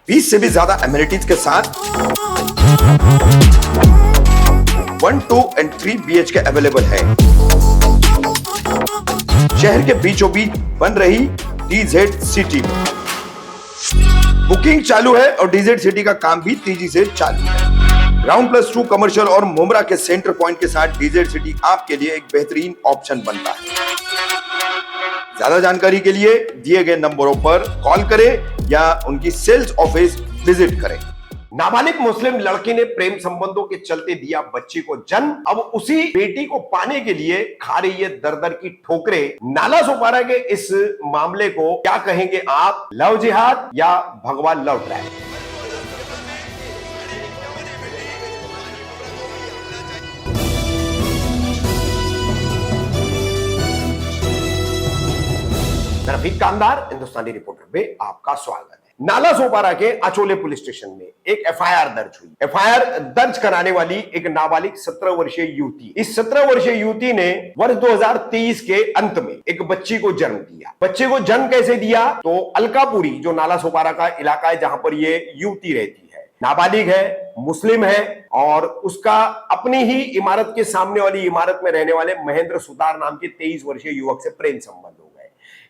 20 से भी ज्यादा एमिनिटीज के साथ 1, 2 एंड 3 BHK अवेलेबल है। शहर के बीचों बीच बन रही DZ सिटी में बुकिंग चालू है और DZ सिटी का काम भी तेजी से चालू है। ग्राउंड+2 कमर्शियल और मुमरा के सेंटर पॉइंट के साथ DZ सिटी आपके लिए एक बेहतरीन ऑप्शन बनता है। ज्यादा जानकारी के लिए दिए गए नंबरों पर कॉल करें या उनकी सेल्स ऑफिस विजिट करें। नाबालिग मुस्लिम लड़की ने प्रेम संबंधों के चलते दिया बच्ची को जन्म, अब उसी बेटी को पाने के लिए खा रही है दर दर की ठोकरें। नाला सोपारा के इस मामले को क्या कहेंगे आप? लव जिहाद या भगवान लौट रहा है? रफीक कामदार हिंदुस्तानी रिपोर्टर में आपका स्वागत है। नाला सोपारा के अचोले पुलिस स्टेशन में एक FIR दर्ज हुई। FIR दर्ज कराने वाली एक नाबालिग 17 वर्षीय युवती। इस 17 वर्षीय युवती ने वर्ष 2023 के अंत में एक बच्ची को जन्म दिया। बच्चे को जन्म कैसे दिया? तो अलकापुरी जो नाला सोपारा का इलाका है जहां पर ये युवती रहती है, नाबालिग है, मुस्लिम है और उसका अपनी ही इमारत के सामने वाली इमारत में रहने वाले महेंद्र सुतार नाम के 23 वर्षीय युवक से प्रेम संबंध हो गए।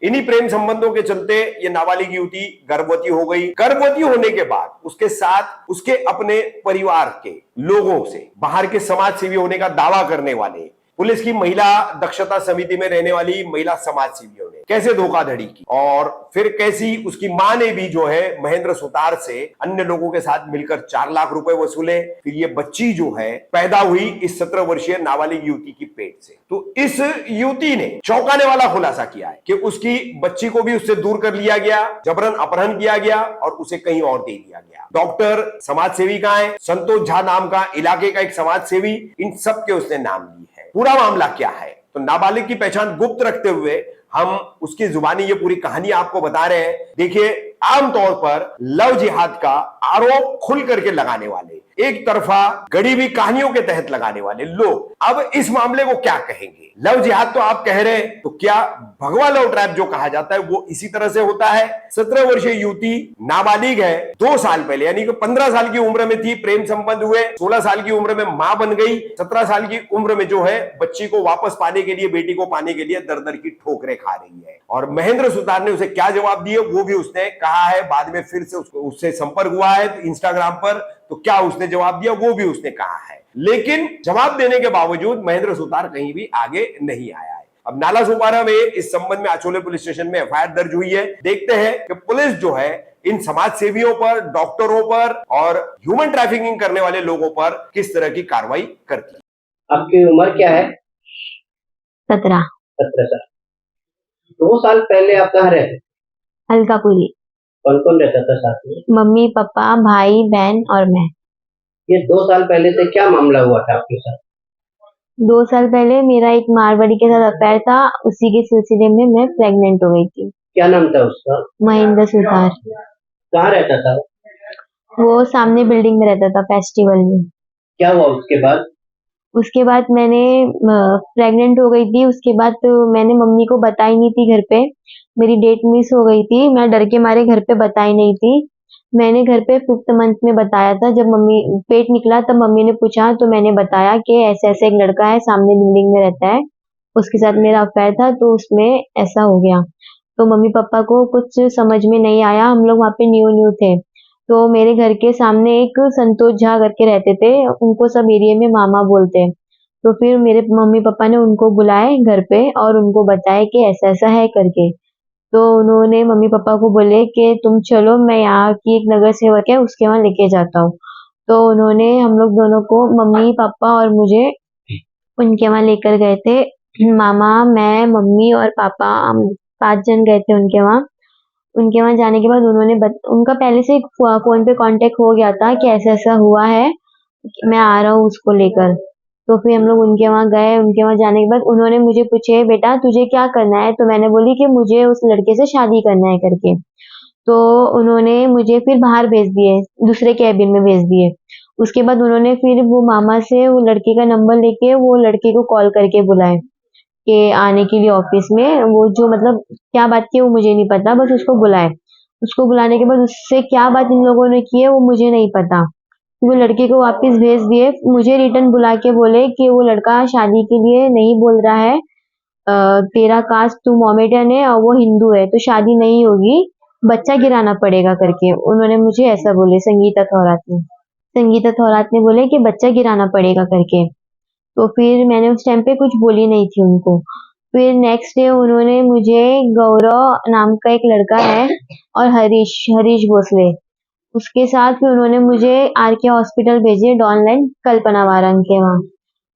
इन्हीं प्रेम संबंधों के चलते ये नाबालिग युवती गर्भवती हो गई। गर्भवती होने के बाद उसके साथ उसके अपने परिवार के लोगों से, बाहर के समाज सेवी होने का दावा करने वाले, पुलिस की महिला दक्षता समिति में रहने वाली महिला समाज सेवियों ने कैसे धोखाधड़ी की और फिर कैसी उसकी मां ने भी जो है महेंद्र सुतार से अन्य लोगों के साथ मिलकर 4 लाख रुपए वसूले। फिर ये बच्ची जो है पैदा हुई इस 17 वर्षीय नाबालिग युवती की पेट से। तो इस युवती ने चौंकाने वाला खुलासा किया है कि उसकी बच्ची को भी उससे दूर कर लिया गया, जबरन अपहरण किया गया और उसे कहीं और दे दिया गया। डॉक्टर, समाज सेवी का है, संतोष झा नाम का इलाके का एक समाज सेवी, इन सब के उसने नाम लिए है। पूरा मामला क्या है? तो नाबालिग की पहचान गुप्त रखते हुए हम उसकी जुबानी ये पूरी कहानी आपको बता रहे हैं। देखिए, आमतौर पर लव जिहाद का आरोप खुल करके लगाने वाले, एक तरफा गढ़ी हुई कहानियों के तहत लगाने वाले लोग अब इस मामले को क्या कहेंगे? लव जिहाद तो आप कह रहे हैं, तो क्या भगवा लव ट्रैप जो कहा जाता है वो इसी तरह से होता है? 17 वर्षीय युवती नाबालिग है, 2 साल पहले यानी कि 15 साल की उम्र में थी, प्रेम संबंध हुए, 16 साल की उम्र में मां बन गई, 17 साल की उम्र में जो है बच्ची को वापस पाने के लिए, बेटी को पाने के लिए दर दर की ठोकरें खा रही है। और महेंद्र सुतार ने उसे क्या जवाब दिए वो भी उसने कहा है। बाद में फिर से उससे संपर्क हुआ है इंस्टाग्राम पर, तो क्या उसने जवाब दिया वो भी उसने कहा है। लेकिन जवाब देने के बावजूद महेंद्र सुतार कहीं भी आगे नहीं आया है। अब नाला सोपारा में इस संबंध में अचोले पुलिस स्टेशन में FIR दर्ज हुई है। देखते हैं कि पुलिस जो है इन समाज सेवियों पर, डॉक्टरों पर और ह्यूमन ट्रैफिकिंग करने वाले लोगों पर किस तरह की कार्रवाई करती है। आपकी उम्र क्या है? 17। 17 साल। 2 साल पहले आप कहाँ रहते? अलकापुरी। कौन कौन रहता था साथ में? मम्मी, पापा, भाई, बहन और मैं। ये 2 साल पहले से क्या मामला हुआ था आपके साथ? 2 साल पहले मेरा एक मारवाड़ी के साथ अफेयर था, उसी के सिलसिले में मैं प्रेग्नेंट हो गई थी। क्या नाम था उसका? महेंद्र सुतार। कहाँ रहता था? वो सामने बिल्डिंग में रहता था, फेस्टिवल में। क्या हुआ उसके बाद? उसके बाद मैंने प्रेग्नेंट हो गई थी। उसके बाद तो मैंने मम्मी को बताई नहीं थी घर पे। मेरी डेट मिस हो गई थी, मैं डर के मारे घर पे बताई नहीं थी। मैंने घर पे 5th मंथ में बताया था। जब मम्मी पेट निकला तब मम्मी ने पूछा तो मैंने बताया कि ऐसे ऐसे एक लड़का है, सामने बिल्डिंग में रहता है, उसके साथ मेरा अफेयर था, तो उसमें ऐसा हो गया। तो मम्मी पापा को कुछ समझ में नहीं आया। हम लोग वहाँ पे न्यू थे, तो मेरे घर के सामने एक संतोष झा करके रहते थे, उनको सब एरिया में मामा बोलते हैं। तो फिर मेरे मम्मी पापा ने उनको बुलाए घर पे और उनको बताया कि ऐसा ऐसा है करके। तो उन्होंने मम्मी पापा को बोले कि तुम चलो, मैं यहाँ की एक नगर सेवक है उसके वहाँ लेके जाता हूँ। तो उन्होंने हम लोग दोनों को, मम्मी पापा और मुझे, उनके वहाँ लेकर गए थे। मामा, मैं, मम्मी और पापा, हम 5 जन गए थे उनके वहाँ। उनके वहाँ जाने के बाद उनका पहले से फोन पे कांटेक्ट हो गया था कि ऐसा ऐसा हुआ है, मैं आ रहा हूँ उसको लेकर। तो फिर हम लोग उनके वहाँ गए। उनके वहाँ जाने के बाद उन्होंने मुझे पूछे, बेटा तुझे क्या करना है? तो मैंने बोली कि मुझे उस लड़के से शादी करना है करके। तो उन्होंने मुझे फिर बाहर भेज दिए, दूसरे कैबिन में भेज दिए। उसके बाद उन्होंने फिर वो मामा से वो लड़के का नंबर लेके वो लड़के को कॉल करके बुलाए कि आने के लिए ऑफिस में। वो जो मतलब क्या बात की वो मुझे नहीं पता, बस उसको बुलाए। उसको बुलाने के बाद उससे क्या बात इन लोगों ने की है वो मुझे नहीं पता। वो लड़के को वापस भेज दिए, मुझे रिटर्न बुला के बोले कि वो लड़का शादी के लिए नहीं बोल रहा है, तेरा कास्ट तू मोमेडियन है और वो हिंदू है तो शादी नहीं होगी, बच्चा गिराना पड़ेगा करके उन्होंने मुझे ऐसा बोले संगीता थोरात ने। संगीता थोरात ने बोले कि बच्चा गिराना पड़ेगा करके। तो फिर मैंने उस टाइम पे कुछ बोली नहीं थी उनको। फिर नेक्स्ट डे उन्होंने मुझे, गौरव नाम का एक लड़का है और हरीश हरीश भोसले, उसके साथ फिर उन्होंने मुझे आर के हॉस्पिटल भेजे, डॉनलाइन कल्पना वारंग के वहाँ।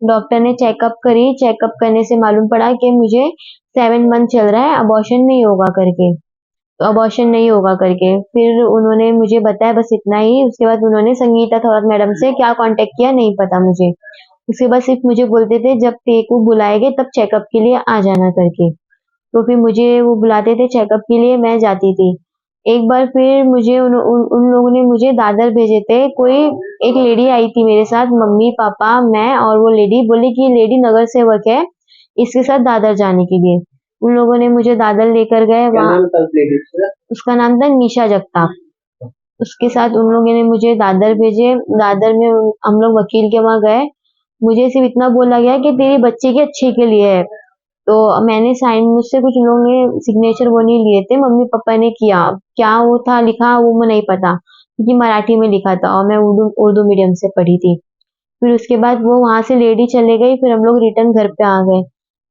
डॉक्टर ने चेकअप करी, चेकअप करने से मालूम पड़ा कि मुझे 7 मंथ चल रहा है, अबॉर्शन नहीं होगा करके, तो अबॉर्शन नहीं होगा करके। फिर उन्होंने मुझे बताया बस इतना ही। उसके बाद उन्होंने संगीता थोरात मैडम से क्या कांटेक्ट किया नहीं पता मुझे। उसके बाद सिर्फ मुझे बोलते थे जब तेरे को बुलाएंगे तब चेकअप के लिए आ जाना करके। तो फिर मुझे वो बुलाते थे चेकअप के लिए, मैं जाती थी। एक बार फिर मुझे उन लोगों ने मुझे दादर भेजे थे। कोई एक लेडी आई थी मेरे साथ, मम्मी पापा मैं और वो लेडी, बोली कि ये लेडी नगर सेवक है, इसके साथ दादर जाने के लिए। उन लोगों ने मुझे दादर लेकर गए। क्या वहाँ नाम था उस लेडीज का? उसका नाम था निशा जगताप। उसके साथ उन लोगों ने मुझे दादर भेजे। दादर में हम लोग वकील के वहाँ गए। मुझे सिर्फ इतना बोला गया कि तेरी बच्चे के अच्छे के लिए है। तो मैंने साइन, मुझसे कुछ लोगों ने सिग्नेचर वो नहीं लिए थे, मम्मी पापा ने किया। क्या वो था लिखा वो मुझे नहीं पता, क्योंकि मराठी में लिखा था और मैं उर्दू उर्दू मीडियम से पढ़ी थी। फिर उसके बाद वो वहां से लेडी चले गई, फिर हम लोग रिटर्न घर पे आ गए।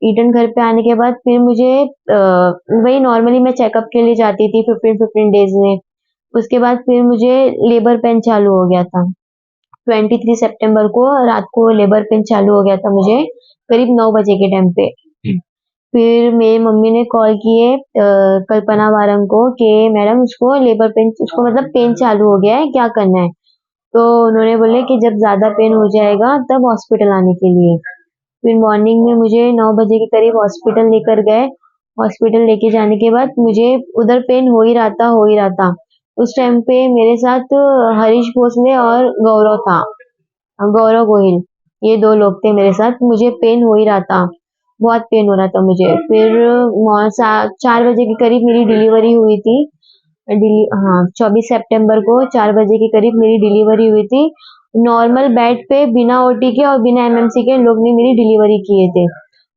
रिटर्न घर पे आने के बाद फिर मुझे वही नॉर्मली मैं चेकअप के लिए जाती थी 15-15 डेज में। उसके बाद फिर मुझे लेबर पेन चालू हो गया था। 23 सितंबर को रात को लेबर पेन चालू हो गया था मुझे, करीब 9 बजे के टाइम पे। फिर मेरी मम्मी ने कॉल किए कल्पना वारंग को कि मैडम उसको लेबर पेन, उसको मतलब पेन चालू हो गया है, क्या करना है। तो उन्होंने बोले कि जब ज्यादा पेन हो जाएगा तब हॉस्पिटल आने के लिए। फिर मॉर्निंग में मुझे 9 बजे के करीब हॉस्पिटल लेकर गए। हॉस्पिटल लेके जाने के बाद मुझे उधर पेन हो ही रहा था। उस टाइम पे मेरे साथ हरीश भोसले और गौरव था, गौरव गोहिल, ये 2 लोग थे मेरे साथ। मुझे पेन हो ही रहा था, बहुत पेन हो रहा था मुझे। फिर 4 बजे के करीब मेरी डिलीवरी हुई थी। हाँ, 24 सितंबर को 4 बजे के करीब मेरी डिलीवरी हुई थी। नॉर्मल बेड पे बिना ओटी के और बिना एमएमसी के लोग ने मेरी डिलीवरी किए थे।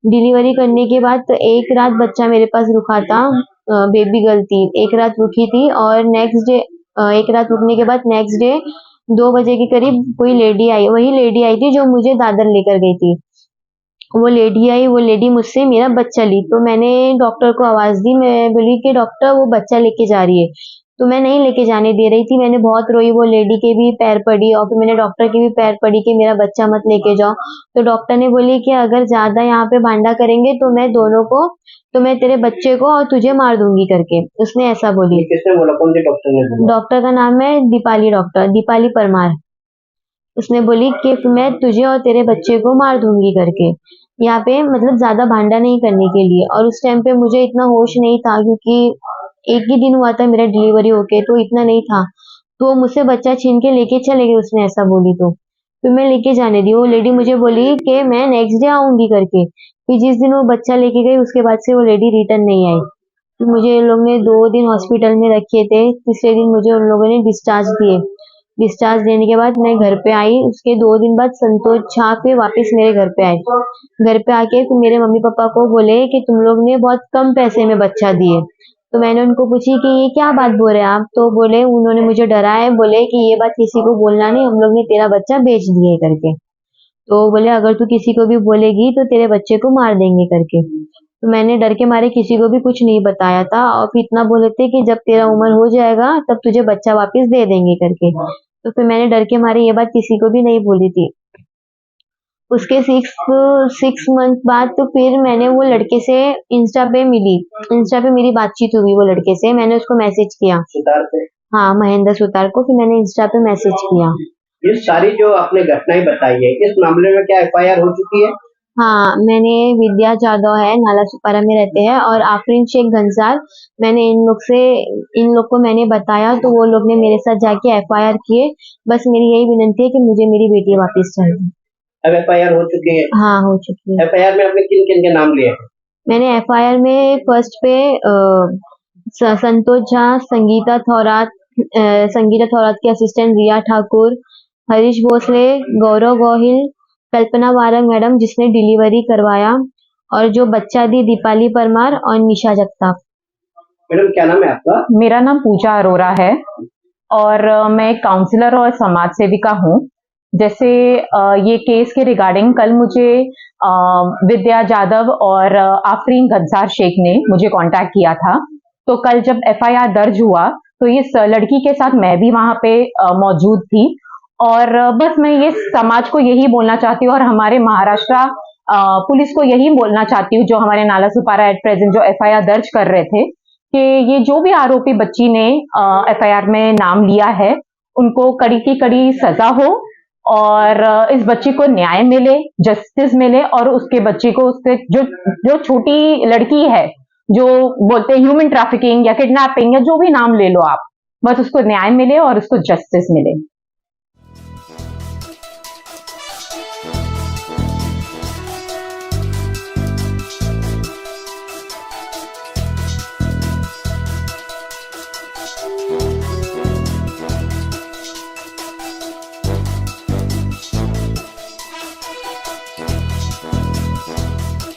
डिलीवरी करने के बाद तो एक रात बच्चा मेरे पास रुका था, बेबी गर्ल थी, एक रात रुकी थी। और नेक्स्ट डे, एक रात रुकने के बाद नेक्स्ट डे 2 बजे के करीब कोई लेडी आई, वही लेडी आई थी जो मुझे दादर लेकर गई थी। वो लेडी आई, वो लेडी मुझसे मेरा बच्चा ली। तो मैंने डॉक्टर को आवाज दी, मैं बोली कि डॉक्टर वो बच्चा लेके जा रही है। तो मैं नहीं लेके जाने दे रही थी, मैंने बहुत रोई, वो लेडी के भी पैर पड़ी और फिर मैंने डॉक्टर के भी पैर पड़ी कि मेरा बच्चा मत लेके जाओ। तो डॉक्टर ने बोली कि अगर ज्यादा यहाँ पे भांडा करेंगे तो मैं दोनों को, तो मैं तेरे बच्चे को और तुझे मार दूंगी करके, उसने ऐसा बोली। ये किसने बोला? कौन से डॉक्टर ने बोला? डॉक्टर का नाम है दीपाली, डॉक्टर दीपाली परमार। उसने बोली कि मैं तुझे और तेरे बच्चे को मार दूंगी करके, यहाँ पे मतलब ज्यादा भांडा नहीं करने के लिए। और उस टाइम पे मुझे इतना होश नहीं था, क्योंकि एक ही दिन हुआ था मेरा डिलीवरी होके, तो इतना नहीं था। तो मुझसे बच्चा छीन के लेके चले गए, उसने ऐसा बोली तो फिर मैं लेके जाने दी। वो लेडी मुझे बोली कि मैं नेक्स्ट डे आऊंगी करके। फिर जिस दिन वो बच्चा लेके गई उसके बाद से वो लेडी रिटर्न नहीं आई। फिर मुझे इन लोग ने 2 दिन हॉस्पिटल में रखे थे। तीसरे दिन मुझे उन लोगों ने डिस्चार्ज दिए। डिस्चार्ज देने के बाद मैं घर पे आई। उसके 2 दिन बाद संतोष झा फिर वापस मेरे घर पे आए। घर पे आके फिर मेरे मम्मी पापा को बोले कि तुम लोग ने बहुत कम पैसे में बच्चा दिए। तो मैंने उनको पूछी कि ये क्या बात बोल रहे हैं आप। तो बोले, उन्होंने मुझे डराया, बोले कि ये बात किसी को बोलना नहीं, हम लोग ने तेरा बच्चा बेच दिए करके। तो बोले अगर तू किसी को भी बोलेगी तो तेरे बच्चे को मार देंगे करके। तो मैंने डर के मारे किसी को भी कुछ नहीं बताया था। और फिर इतना बोले थे कि जब तेरा उम्र हो जाएगा तब तुझे बच्चा वापस दे देंगे करके। तो फिर मैंने डर के मारे ये बात किसी को भी नहीं बोली थी। उसके 6 मंथ बाद तो फिर मैंने वो लड़के से इंस्टा पे मिली। इंस्टा पे मेरी बातचीत हुई वो लड़के से, मैंने उसको मैसेज किया। सुतार से? हाँ, महेंद्र सुतार को फिर मैंने इंस्टा पे मैसेज किया। ये सारी जो आपने घटनाएं बताई है, इस मामले में क्या एफआईआर हो चुकी है? हाँ, मैंने, विद्या जादव है, नाला सुपारा में रहते हैं, और आफरीन शेख घनसार, मैंने इन लोग को मैंने बताया तो वो लोग ने मेरे साथ जाके एफआईआर किए। बस मेरी यही विनती है कि मुझे मेरी बेटी वापस चाहिए। अब एफआईआर हो चुकी है? हाँ, हो चुकी है। एफआईआर में आपने किन किन के नाम लिए हैं? मैंने एफआईआर में फर्स्ट पे संतोष झा, संगीता थौरात की असिस्टेंट रिया ठाकुर, हरीश भोसले, गौरव गोहिल, कल्पना वारंग मैडम जिसने डिलीवरी करवाया, और जो बच्चा दी दीपाली परमार और निशा जगताप। मैडम क्या नाम है आपका? मेरा नाम पूजा अरोरा है और मैं काउंसलर और समाज सेविका हूँ। जैसे ये केस के रिगार्डिंग कल मुझे विद्या जादव और आफरीन गंसार शेख ने मुझे कांटेक्ट किया था। तो कल जब एफआईआर दर्ज हुआ तो इस लड़की के साथ मैं भी वहां पे मौजूद थी और बस मैं ये समाज को यही बोलना चाहती हूँ और हमारे महाराष्ट्र पुलिस को यही बोलना चाहती हूँ जो हमारे नाला सुपारा एट प्रेजेंट जो एफआईआर दर्ज कर रहे थे कि ये जो भी आरोपी बच्ची ने एफआईआर में नाम लिया है उनको कड़ी की कड़ी सजा हो और इस बच्ची को न्याय मिले, जस्टिस मिले और उसके बच्ची को उसके जो छोटी लड़की है जो बोलते हैं ह्यूमन ट्रैफिकिंग या किडनैपिंग या जो भी नाम ले लो आप, बस उसको न्याय मिले और उसको जस्टिस मिले।